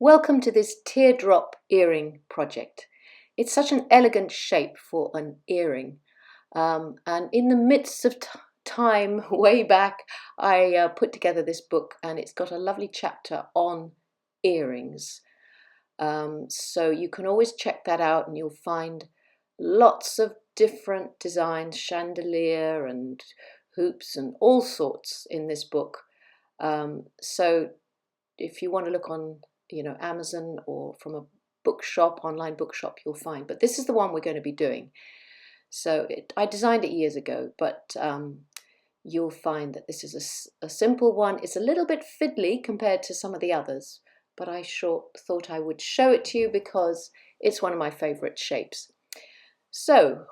Welcome to this teardrop earring project. It's such an elegant shape for an earring. And in the midst of time, way back, I put together this book and it's got a lovely chapter on earrings. So you can always check that out and you'll find lots of different designs, chandelier and hoops and all sorts in this book. So if you want to look on Amazon or from a bookshop, online bookshop, you'll find. But this is the one we're going to be doing. So I designed it years ago, but you'll find that this is a simple one. It's a little bit fiddly compared to some of the others, but I thought I would show it to you because it's one of my favorite shapes. So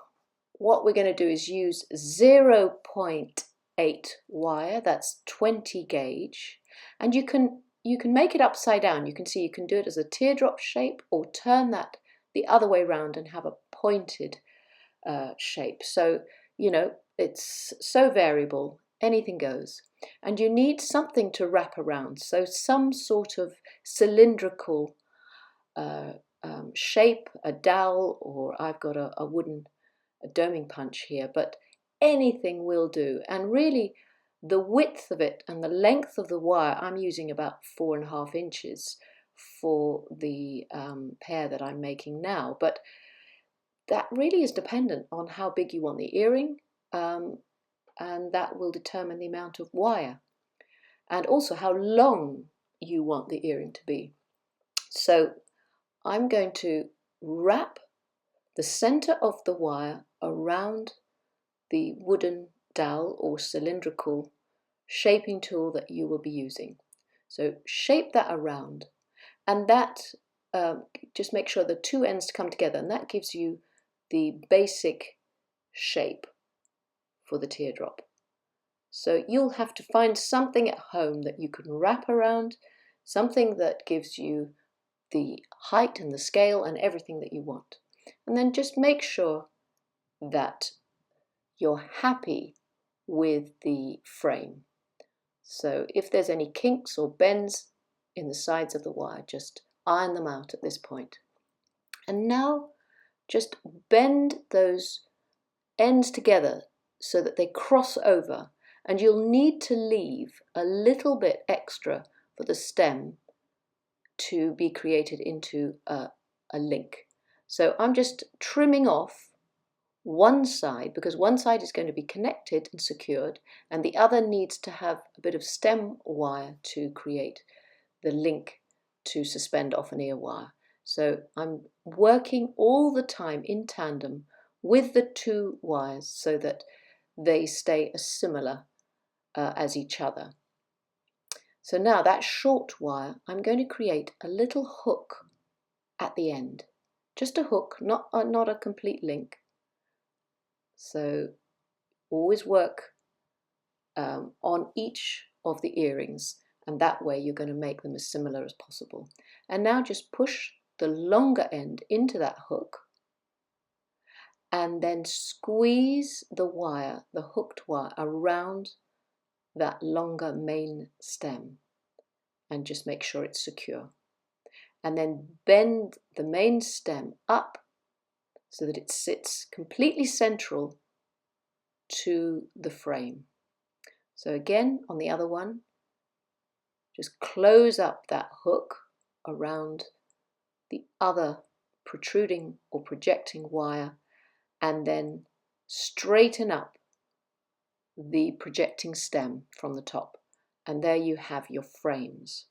what we're going to do is use 0.8 wire, that's 20 gauge, and you can make it upside down. You can see you can do it as a teardrop shape or turn that the other way around and have a pointed shape. So, it's so variable, anything goes. And you need something to wrap around. So some sort of cylindrical shape, a dowel, or I've got a wooden doming punch here, but anything will do. And really, the width of it and the length of the wire, I'm using about 4.5 inches for the pair that I'm making now, but that really is dependent on how big you want the earring, and that will determine the amount of wire and also how long you want the earring to be. So I'm going to wrap the center of the wire around the wooden dowel or cylindrical shaping tool that you will be using. So shape that around, and that just make sure the two ends come together, and that gives you the basic shape for the teardrop. So you'll have to find something at home that you can wrap around, something that gives you the height and the scale and everything that you want. And then just make sure that you're happy with the frame. So if there's any kinks or bends in the sides of the wire, just iron them out at this point. And now just bend those ends together so that they cross over, and you'll need to leave a little bit extra for the stem to be created into a link. So I'm just trimming off one side, because one side is going to be connected and secured, and the other needs to have a bit of stem wire to create the link to suspend off an ear wire. So I'm working all the time in tandem with the two wires so that they stay as similar as each other. So now that short wire, I'm going to create a little hook at the end. Just a hook, not a complete link. So always work on each of the earrings, and that way you're going to make them as similar as possible. And now just push the longer end into that hook and then squeeze the wire, the hooked wire, around that longer main stem and just make sure it's secure. And then bend the main stem up so that it sits completely central to the frame. So again, on the other one, just close up that hook around the other protruding or projecting wire, and then straighten up the projecting stem from the top. And there you have your frames.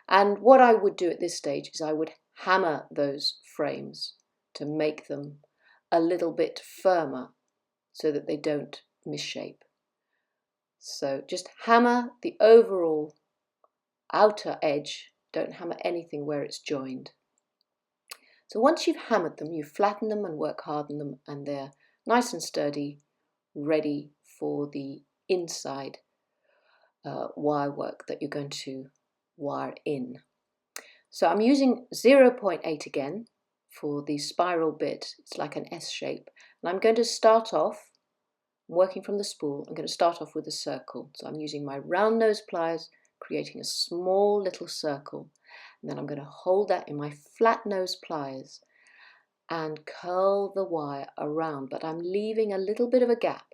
And what I would do at this stage is I would hammer those frames to make them a little bit firmer so that they don't misshape. So just hammer the overall outer edge, don't hammer anything where it's joined. So once you've hammered them, you flatten them and work hard on them, and they're nice and sturdy, ready for the inside wire work that you're going to wire in. So I'm using 0.8 again for the spiral bit. It's like an S shape, and I'm going to start off working from the spool. I'm going to start off with a circle. So I'm using my round nose pliers, creating a small little circle, And then I'm going to hold that in my flat nose pliers and curl the wire around, but I'm leaving a little bit of a gap.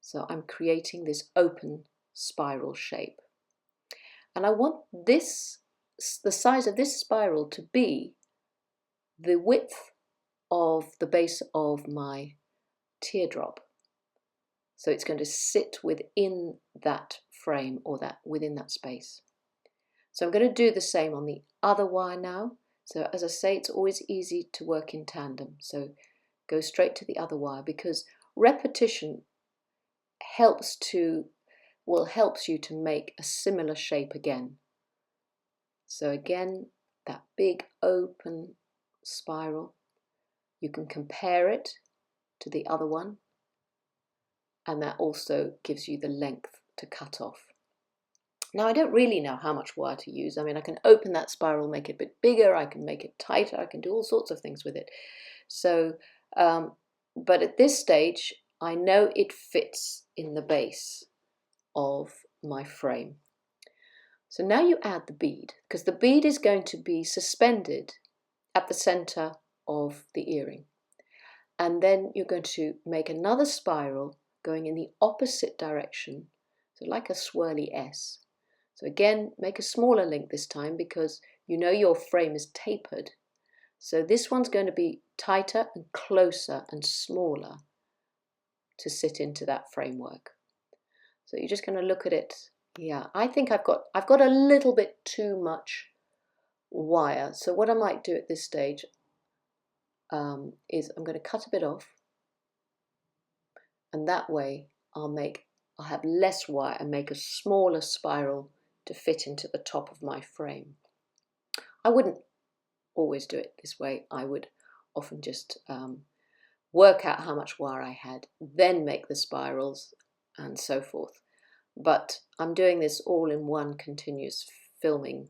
So I'm creating this open spiral shape. And I want this, the size of this spiral to be the width of the base of my teardrop. So it's going to sit within that frame, or that within that space. So I'm going to do the same on the other wire now. So as I say, it's always easy to work in tandem. So go straight to the other wire, because repetition helps you to make a similar shape again. So again, that big open spiral, you can compare it to the other one, and that also gives you the length to cut off. Now I don't really know how much wire to use. I mean, I can open that spiral, make it a bit bigger, I can make it tighter, I can do all sorts of things with it. So, but at this stage, I know it fits in the base of my frame. So now you add the bead, because the bead is going to be suspended at the center of the earring. And then you're going to make another spiral going in the opposite direction, so like a swirly S. So again, make a smaller link this time, because you know your frame is tapered. So this one's going to be tighter and closer and smaller to sit into that framework. So you're just going to look at it. Yeah, I think I've got a little bit too much wire. So what I might do at this stage is I'm going to cut a bit off, and that way I'll have less wire and make a smaller spiral to fit into the top of my frame. I wouldn't always do it this way. I would often just work out how much wire I had, then make the spirals and so forth. But I'm doing this all in one continuous filming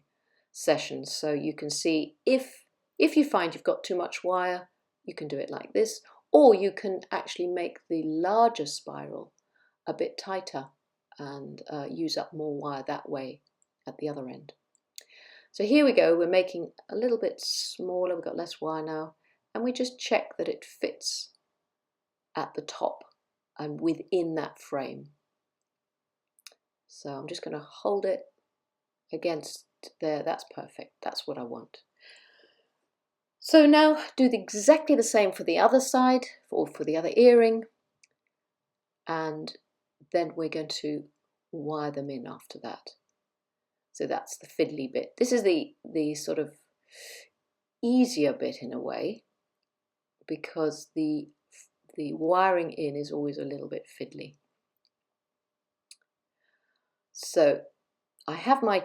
session, so you can see if you find you've got too much wire, you can do it like this, or you can actually make the larger spiral a bit tighter and use up more wire that way at the other end. So here we go, we're making a little bit smaller, we've got less wire now, and we just check that it fits at the top and within that frame. So I'm just going to hold it against there. That's perfect. That's what I want. So now do exactly the same for the other side, or for the other earring, and then we're going to wire them in after that. So that's the fiddly bit. This is the sort of easier bit in a way, because the wiring in is always a little bit fiddly. So I have my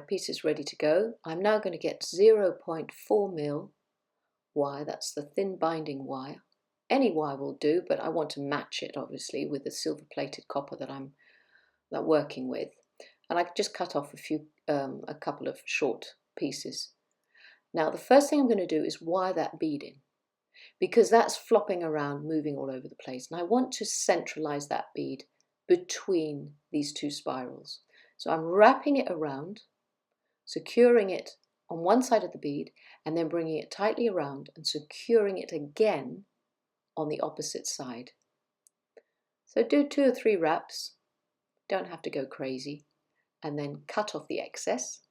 pieces ready to go. I'm now going to get 0.4 mil wire. That's the thin binding wire. Any wire will do, but I want to match it obviously with the silver plated copper that I'm working with. And I just cut off a couple of short pieces. Now the first thing I'm going to do is wire that bead in, because that's flopping around, moving all over the place. And I want to centralize that bead between these two spirals. So I'm wrapping it around, securing it on one side of the bead, and then bringing it tightly around and securing it again on the opposite side. So do 2 or 3 wraps, don't have to go crazy, and then cut off the excess.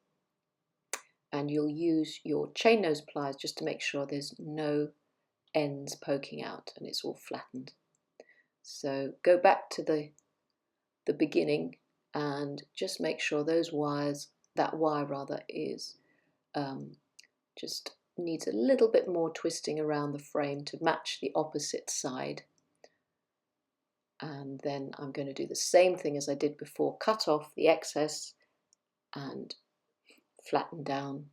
And you'll use your chain nose pliers just to make sure there's no ends poking out and it's all flattened. So go back to the beginning and just make sure that wire is just needs a little bit more twisting around the frame to match the opposite side. And then I'm going to do the same thing as I did before, cut off the excess and flatten down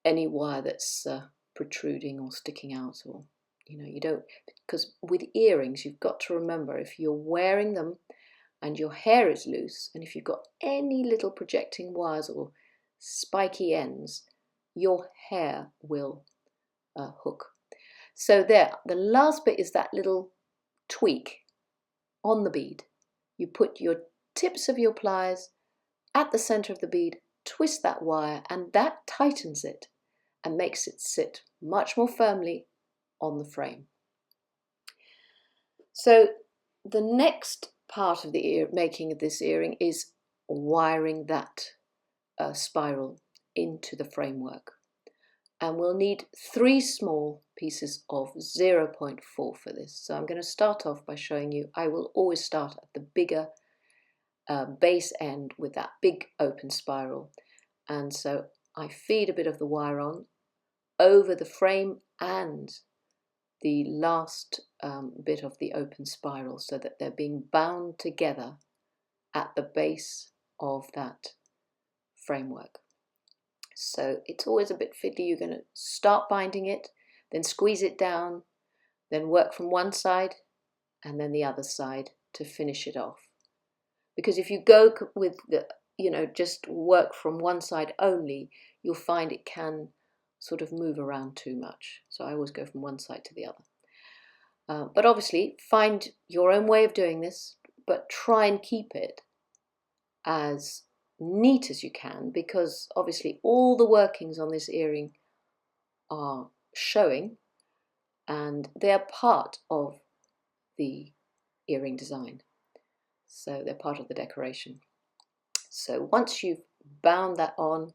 any wire that's protruding or sticking out, or you don't, because with earrings you've got to remember, if you're wearing them and your hair is loose, and if you've got any little projecting wires or spiky ends, your hair will hook. So there, the last bit is that little tweak on the bead. You put your tips of your pliers at the center of the bead twist that wire, and that tightens it and makes it sit much more firmly on the frame. So the next part of the making of this earring is wiring that spiral into the framework. And we'll need 3 small pieces of 0.4 for this. So I'm going to start off by showing you, I will always start at the bigger base end with that big open spiral. And so I feed a bit of the wire on over the frame and the last bit of the open spiral, so that they're being bound together at the base of that framework. So it's always a bit fiddly. You're going to start binding it, then squeeze it down, then work from one side and then the other side to finish it off. Because if you go with the, just work from one side only, you'll find it can sort of move around too much. So I always go from one side to the other. But obviously find your own way of doing this, but try and keep it as neat as you can, because obviously all the workings on this earring are showing and they're part of the earring design. So they're part of the decoration. So once you've bound that on,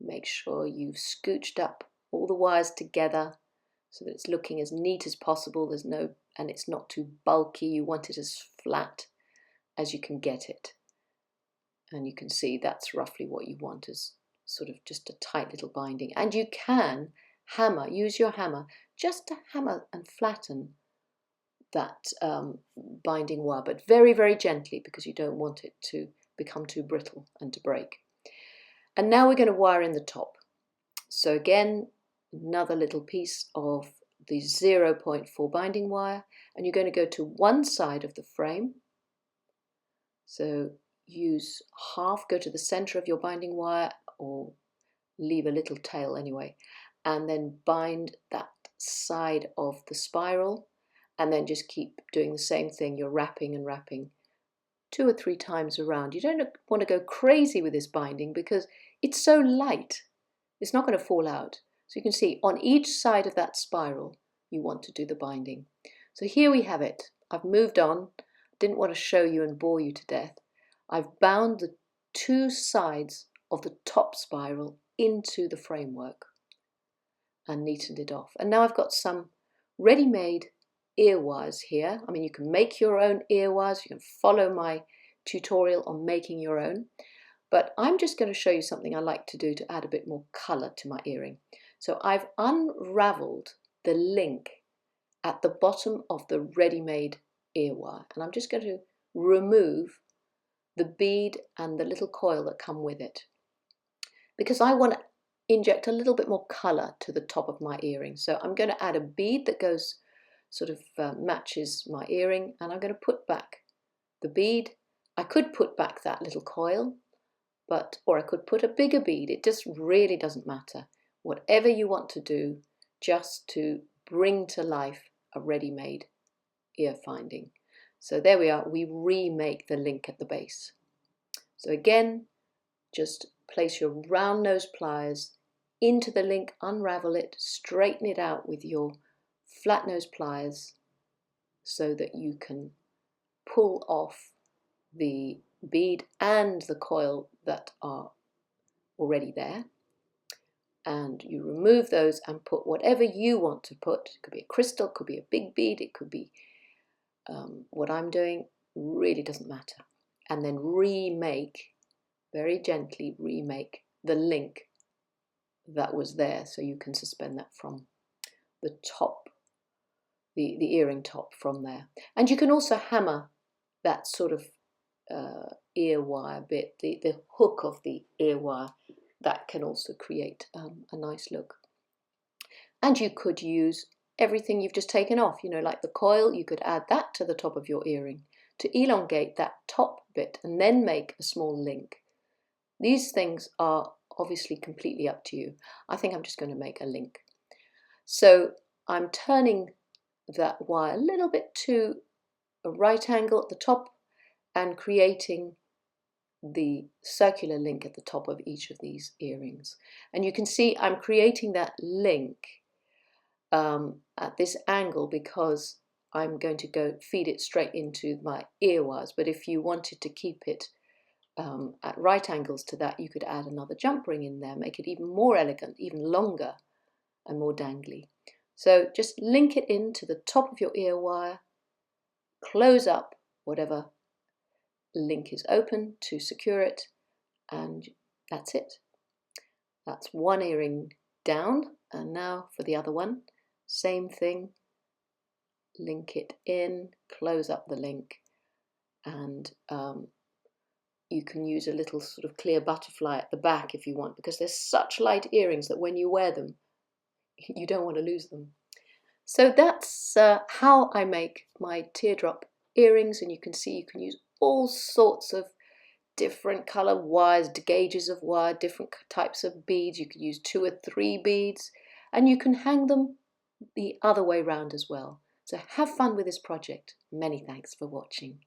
make sure you've scooched up all the wires together so that it's looking as neat as possible. And it's not too bulky. You want it as flat as you can get it. And you can see that's roughly what you want, is sort of just a tight little binding. And you can hammer, use your hammer, just to hammer and flatten that binding wire, but very, very gently, because you don't want it to become too brittle and to break. And now we're going to wire in the top. So again, another little piece of the 0.4 binding wire, and you're going to go to one side of the frame. So use half, go to the center of your binding wire, or leave a little tail anyway, and then bind that side of the spiral, and then just keep doing the same thing. You're wrapping and wrapping 2 or 3 times around. You don't want to go crazy with this binding because it's so light, it's not going to fall out. So you can see on each side of that spiral you want to do the binding. So here we have it. I've moved on, didn't want to show you and bore you to death. I've bound the 2 sides of the top spiral into the framework and neatened it off. And now I've got some ready-made ear wires here. I mean, you can make your own ear wires. You can follow my tutorial on making your own. But I'm just going to show you something I like to do to add a bit more colour to my earring. So I've unravelled the link at the bottom of the ready-made ear wire. And I'm just going to remove the bead and the little coil that come with it, because I want to inject a little bit more colour to the top of my earring. So I'm going to add a bead that goes sort of matches my earring, and I'm going to put back the bead. I could put back that little coil, or I could put a bigger bead. It just really doesn't matter. Whatever you want to do, just to bring to life a ready-made ear finding. So there we are, we remake the link at the base. So again, just place your round nose pliers into the link, unravel it, straighten it out with your flat nose pliers so that you can pull off the bead and the coil that are already there. And you remove those and put whatever you want to put. It could be a crystal, it could be a big bead, it could be what I'm doing, really doesn't matter. And then remake, very gently remake the link that was there, so you can suspend that from the top, the earring top from there. And you can also hammer that sort of ear wire bit, the hook of the ear wire. That can also create a nice look. And you could use everything you've just taken off, like the coil. You could add that to the top of your earring to elongate that top bit and then make a small link. These things are obviously completely up to you. I think I'm just going to make a link. So I'm turning that wire a little bit to a right angle at the top and creating the circular link at the top of each of these earrings. And you can see I'm creating that link at this angle because I'm going to go feed it straight into my ear wires. But if you wanted to keep it at right angles to that, you could add another jump ring in there, make it even more elegant, even longer and more dangly. So just link it into the top of your ear wire, close up whatever link is open to secure it, and that's it. That's one earring down, and now for the other one, same thing, link it in, close up the link, and you can use a little sort of clear butterfly at the back if you want, because they're such light earrings that when you wear them, you don't want to lose them. So that's how I make my teardrop earrings, and you can see you can use all sorts of different color wires, gauges of wire, different types of beads. You could use 2 or 3 beads, and you can hang them the other way round as well. So have fun with this project. Many thanks for watching.